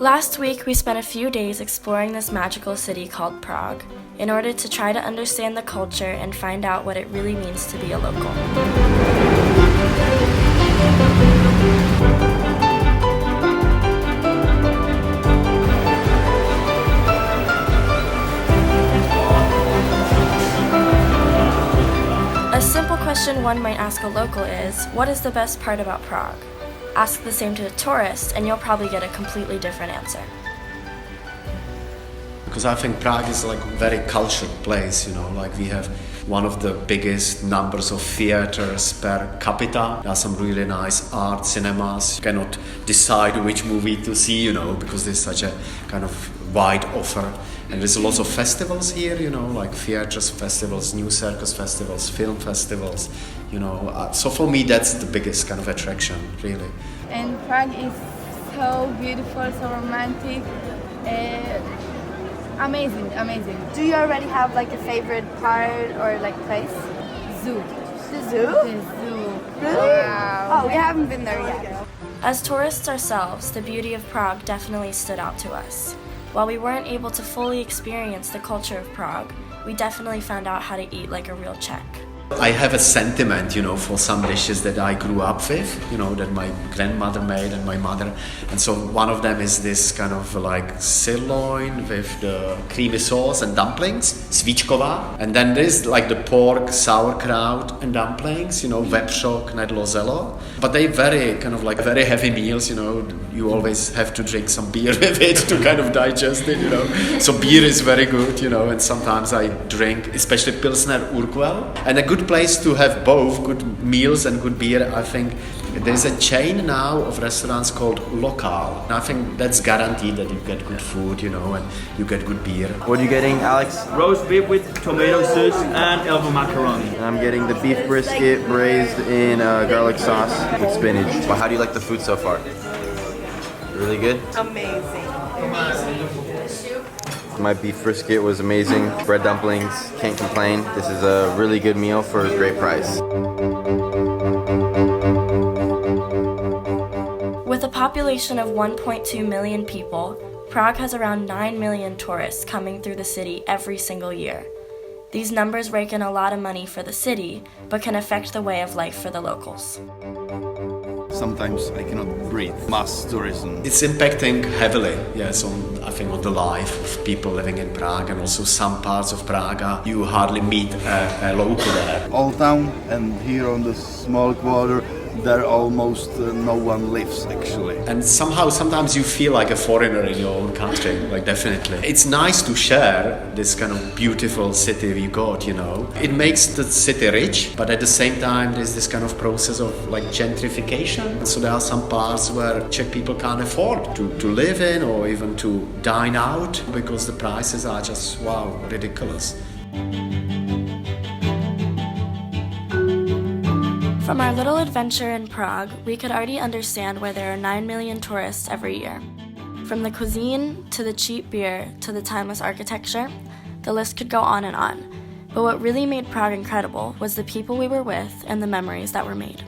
Last week, we spent a few days exploring this magical city called Prague in order to try to understand the culture and find out what it really means to be a local. A simple question one might ask a local is, what is the best part about Prague? Ask the same to a tourist and you'll probably get a completely different answer. Because I think Prague is like a very cultured place, like we have one of the biggest numbers of theaters per capita. There are some really nice art cinemas. You cannot decide which movie to see, because there's such a kind of wide offer. And there's lots of festivals here, like theaters festivals, new circus festivals, film festivals, So for me, that's the biggest kind of attraction, really. And Prague is so beautiful, so romantic. Amazing. Do you already have like a favorite part or like place? Zoo. The zoo? The zoo. Really? Wow. Oh, we haven't been there yet. As tourists ourselves, the beauty of Prague definitely stood out to us. While we weren't able to fully experience the culture of Prague, we definitely found out how to eat like a real Czech. I have a sentiment, for some dishes that I grew up with, that my grandmother made and my mother. And so one of them is this kind of like sirloin with the creamy sauce and dumplings, svíčková. And then there's like the pork, sauerkraut and dumplings, vepřok, knedlo, zelo. But they very kind of like very heavy meals, You always have to drink some beer with it to kind of digest it, So beer is very good, and sometimes I drink, especially Pilsner Urquell. And a good place to have both good meals and good beer, I think there's a chain now of restaurants called Lokal. And I think that's guaranteed that you get good food, and you get good beer. What are you getting, Alex? Roast beef with tomato sauce and elbow macaroni. I'm getting the beef brisket braised in garlic sauce with spinach. Well, how do you like the food so far? Really good? Amazing. My beef brisket was amazing. Bread dumplings, can't complain. This is a really good meal for a great price. With a population of 1.2 million people, Prague has around 9 million tourists coming through the city every single year. These numbers rake in a lot of money for the city, but can affect the way of life for the locals. Sometimes I cannot breathe. Mass tourism. It's impacting heavily, yes, I think on the life of people living in Prague, and also some parts of Prague you hardly meet a local there. Old town, and here on the small quarter there almost no one lives actually. And somehow sometimes you feel like a foreigner in your own country, like definitely. It's nice to share this kind of beautiful city we got, It makes the city rich, but at the same time there's this kind of process of like gentrification. So there are some parts where Czech people can't afford to live in or even to dine out because the prices are just, wow, ridiculous. From our little adventure in Prague, we could already understand why there are 9 million tourists every year. From the cuisine, to the cheap beer, to the timeless architecture, the list could go on and on. But what really made Prague incredible was the people we were with and the memories that were made.